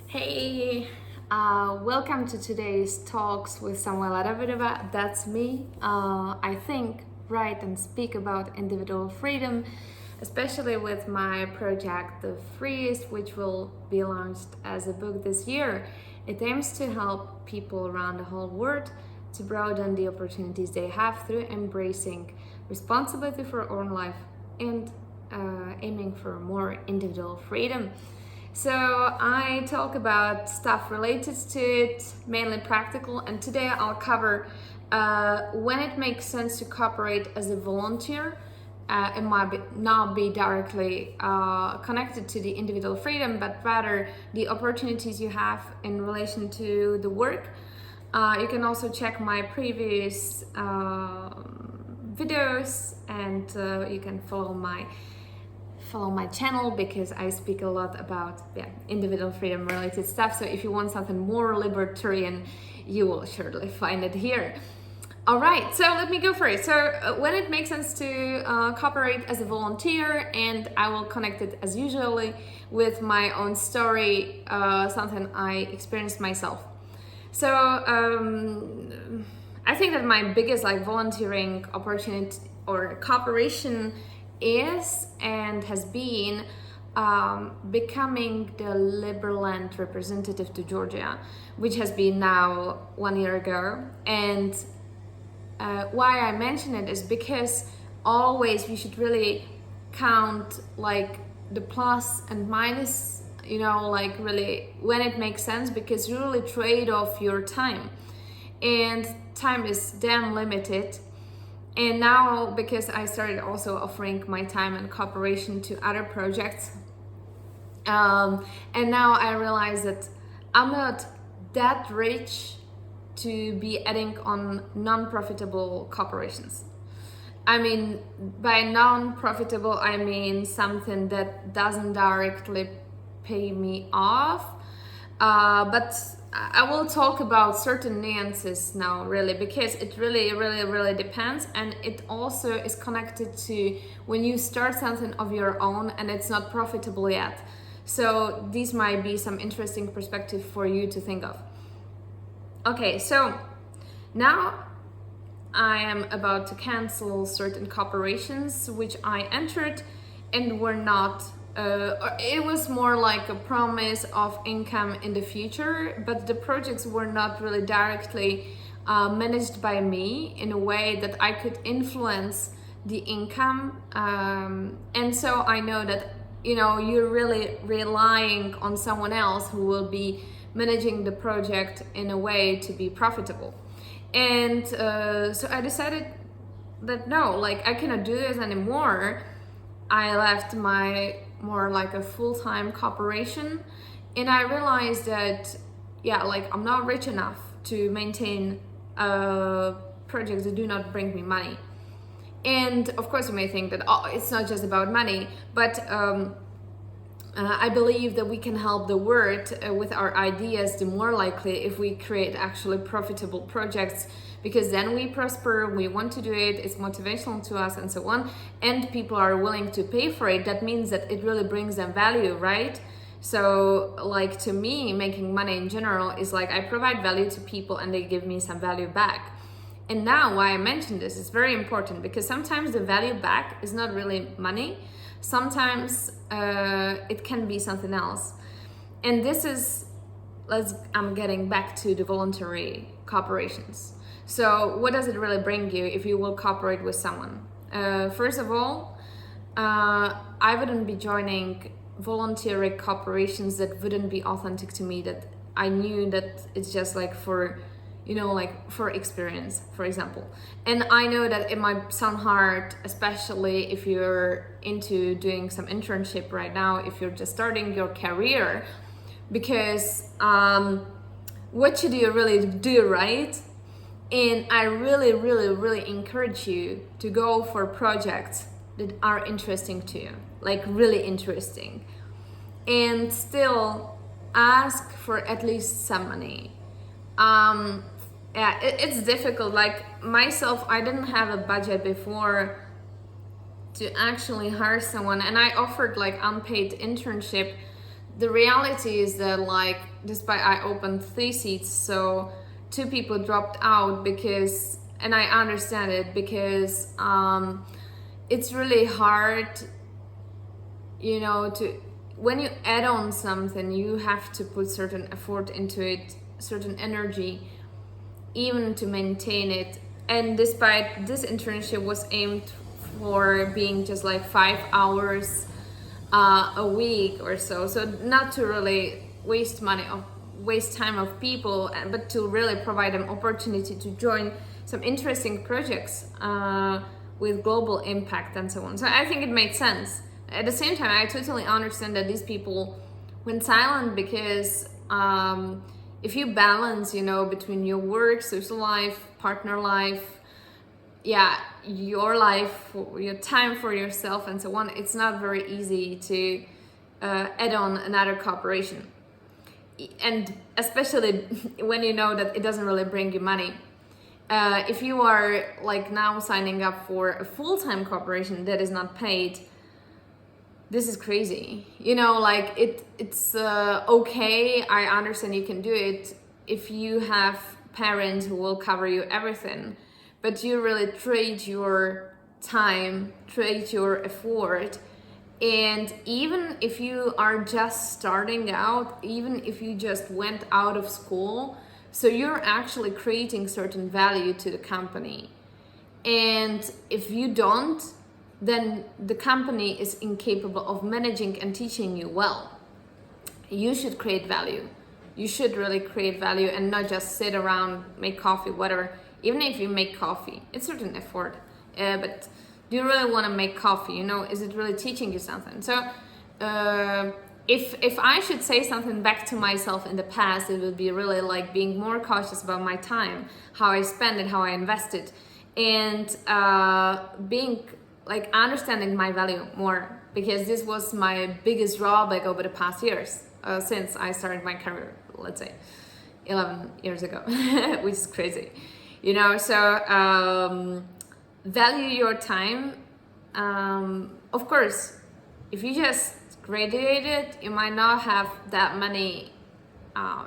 Hey, welcome to today's talks with Samuela Davidova. That's me. I think, write, and speak about individual freedom, especially with my project, The Freeist, which will be launched as a book this year. It aims to help people around the whole world to broaden the opportunities they have through embracing responsibility for our own life and aiming for more individual freedom. So I talk about stuff related to it, mainly practical, and today I'll cover when it makes sense to cooperate as a volunteer. It might not be directly connected to the individual freedom, but rather the opportunities you have in relation to the work. You can also check my previous videos, and you can follow my channel because I speak a lot about individual freedom related stuff. So if you want something more libertarian, you will surely find it here. All right, so let me go first. So when it makes sense to cooperate as a volunteer, and I will connect it as usually with my own story, something I experienced myself. So I think that my biggest volunteering opportunity or cooperation is and has been becoming the Liberland representative to Georgia, which has been now 1 year ago. And why I mention it is because always we should really count the plus and minus, really when it makes sense, because you really trade off your time, and time is damn limited. And now, because I started also offering my time and cooperation to other projects, and now I realize that I'm not that rich to be adding on non-profitable cooperations. I mean, by non-profitable, I mean something that doesn't directly pay me off, but I will talk about certain nuances now, really, because it really depends, and it also is connected to when you start something of your own and it's not profitable yet. So these might be some interesting perspective for you to think of. Okay, so now I am about to cancel certain cooperations which I entered and were not it was more like a promise of income in the future, but the projects were not really directly managed by me in a way that I could influence the income. And so I know that, you're really relying on someone else who will be managing the project in a way to be profitable. And so I decided that no, I cannot do this anymore. I left my more like a full-time cooperation, and I realized that I'm not rich enough to maintain projects that do not bring me money. And of course you may think that it's not just about money, but I believe that we can help the world with our ideas the more likely if we create actually profitable projects, because then we prosper, we want to do it, it's motivational to us and so on, and people are willing to pay for it. That means that it really brings them value, right? So to me, making money in general is I provide value to people and they give me some value back. And now why I mentioned this is very important, because sometimes the value back is not really money. Sometimes it can be something else. And this is, I'm getting back to the voluntary cooperations. So what does it really bring you if you will cooperate with someone? First of all, I wouldn't be joining voluntary cooperations that wouldn't be authentic to me, that I knew that it's just for for experience, for example. And I know that it might sound hard, especially if you're into doing some internship right now, if you're just starting your career, because what should you really do, right? And I really encourage you to go for projects that are interesting to you, really interesting, and still ask for at least some money. It's difficult. Myself, I didn't have a budget before to actually hire someone, and I offered unpaid internship the reality is that, like, despite I opened 3 seats, so 2 people dropped out because, and I understand it, because it's really hard, you know, to, when you add on something, you have to put certain effort into it, certain energy, even to maintain it. And despite this internship was aimed for being just like 5 hours a week or so, so not to really waste time of people, but to really provide them opportunity to join some interesting projects with global impact and so on. So I think it made sense. At the same time, I totally understand that these people went silent because if you balance, you know, between your work, social life, partner life, yeah, your life, your time for yourself and so on, it's not very easy to add on another cooperation. And especially when you know that it doesn't really bring you money. If you are like now signing up for a full-time cooperation that is not paid, this is crazy. You know, like it's okay, I understand you can do it if you have parents who will cover you everything, but you really trade your time, trade your effort. And even if you are just starting out, even if you just went out of school, so you're actually creating certain value to the company. And if you don't, then the company is incapable of managing and teaching you well. You should create value. You should really create value and not just sit around, make coffee, whatever. Even if you make coffee, it's certain effort. But do you really want to make coffee? You know, is it really teaching you something? So if I should say something back to myself in the past, it would be really like being more cautious about my time, how I spend it, how I invest it, and being like understanding my value more, because this was my biggest drawback over the past years since I started my career, let's say 11 years ago, which is crazy, you know. So value your time. Of course, if you just graduated, you might not have that many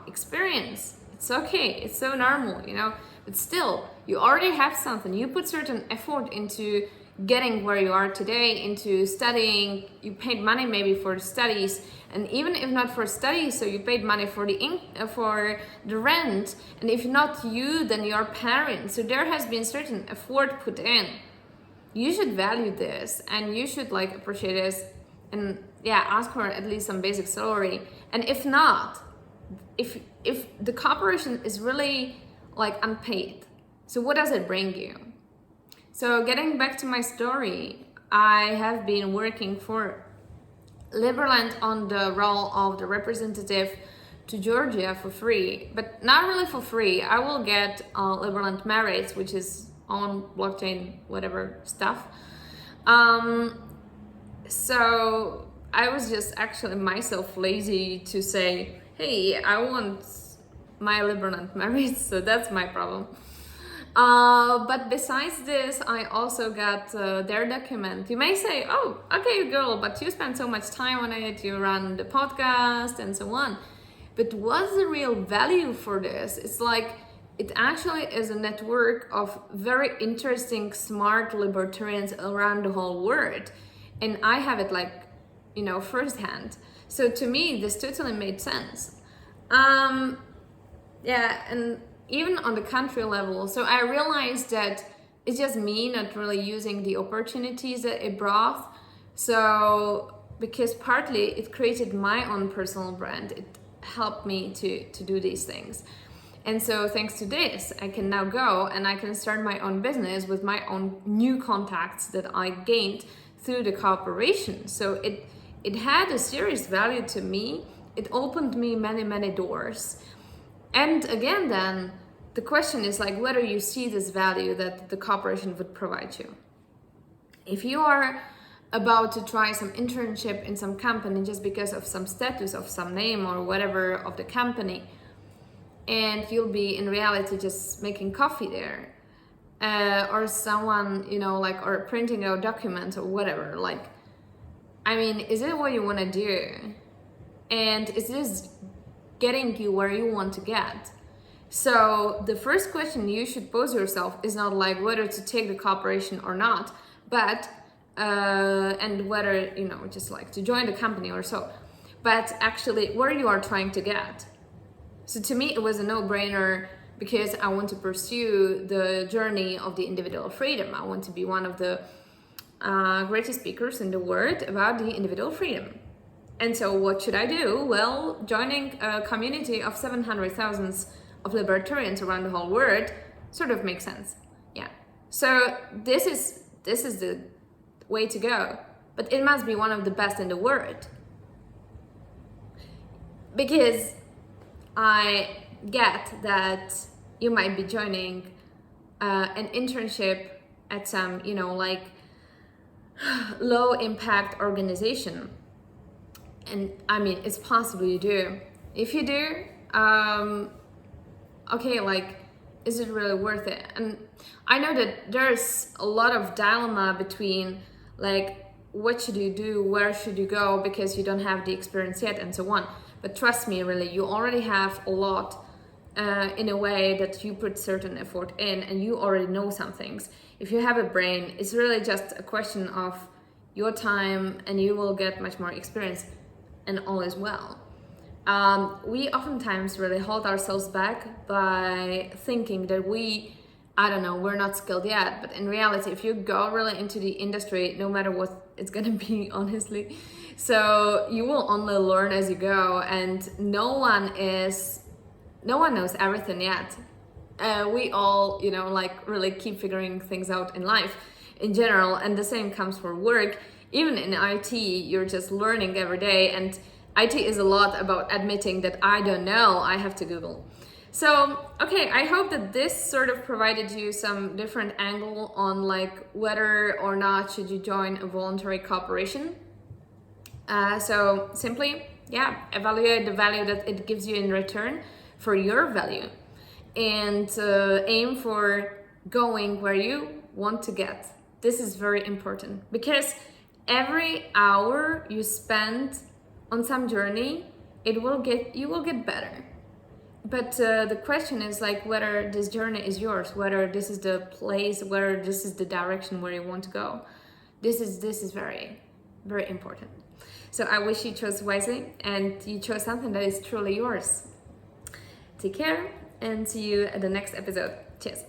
experience. It's okay, it's so normal, you know, but still, you already have something. You put certain effort into getting where you are today, into studying. You paid money maybe for the studies, and even if not for studies, so you paid money for the rent, and if not you, then your parents. So there has been certain effort put in. You should value this, and you should like appreciate this, and yeah, ask for at least some basic salary. And if not, if the cooperation is really like unpaid, so what does it bring you? So getting back to my story, I have been working for Liberland on the role of the representative to Georgia for free, but not really for free. I will get Liberland merits, which is on blockchain, whatever stuff. So I was just actually myself lazy to say, hey, I want my Liberland merits, so that's my problem. But besides this, I also got their document. You may say, oh, okay, girl, but you spend so much time on it, you run the podcast and so on. But what's the real value for this? It's like, it actually is a network of very interesting, smart libertarians around the whole world. And I have it like, you know, firsthand. So to me, this totally made sense. Yeah, and even on the country level, so I realized that it's just me not really using the opportunities that it brought. So because partly it created my own personal brand, it helped me to do these things. And so thanks to this, I can now go and I can start my own business with my own new contacts that I gained through the cooperation. So it had a serious value to me. It opened me many doors. And again, then the question is like whether you see this value that the cooperation would provide you. If you are about to try some internship in some company just because of some status, of some name or whatever of the company, and you'll be in reality just making coffee there, or someone, you know, like, or printing out documents or whatever, like, I mean, is it what you want to do? and is this getting you where you want to get? So the first question you should pose yourself is not like whether to take the cooperation or not, but and whether, you know, just like to join the company or so, but actually where you are trying to get. So to me, it was a no-brainer because I want to pursue the journey of the individual freedom. I want to be one of the greatest speakers in the world about the individual freedom. And so what should I do? Well, joining a community of 700,000 of libertarians around the whole world sort of makes sense. Yeah. So this is the way to go, but it must be one of the best in the world, because I get that you might be joining an internship at some, you know, like low impact organization. And I mean, it's possible you do. If you do, okay, like, is it really worth it? And I know that there's a lot of dilemma between like, what should you do? Where should you go? Because you don't have the experience yet and so on. But trust me, really, you already have a lot in a way that you put certain effort in and you already know some things. If you have a brain, it's really just a question of your time and you will get much more experience, and all is well. We oftentimes really hold ourselves back by thinking that we're not skilled yet. But in reality, if you go really into the industry, no matter what it's gonna be, honestly, so you will only learn as you go, and no one knows everything yet. We all, you know, like really keep figuring things out in life in general, and the same comes for work. Even in IT, you're just learning every day, and IT is a lot about admitting that I don't know, I have to Google. So, okay, I hope that this sort of provided you some different angle on like whether or not should you join a voluntary cooperation. So simply, yeah, evaluate the value that it gives you in return for your value, and aim for going where you want to get. This is very important, because every hour you spend on some journey, you will get better. But the question is like whether this journey is yours, whether this is the place, whether this is the direction where you want to go. This is very, very important. So I wish you chose wisely and you chose something that is truly yours. Take care and see you at the next episode. Cheers.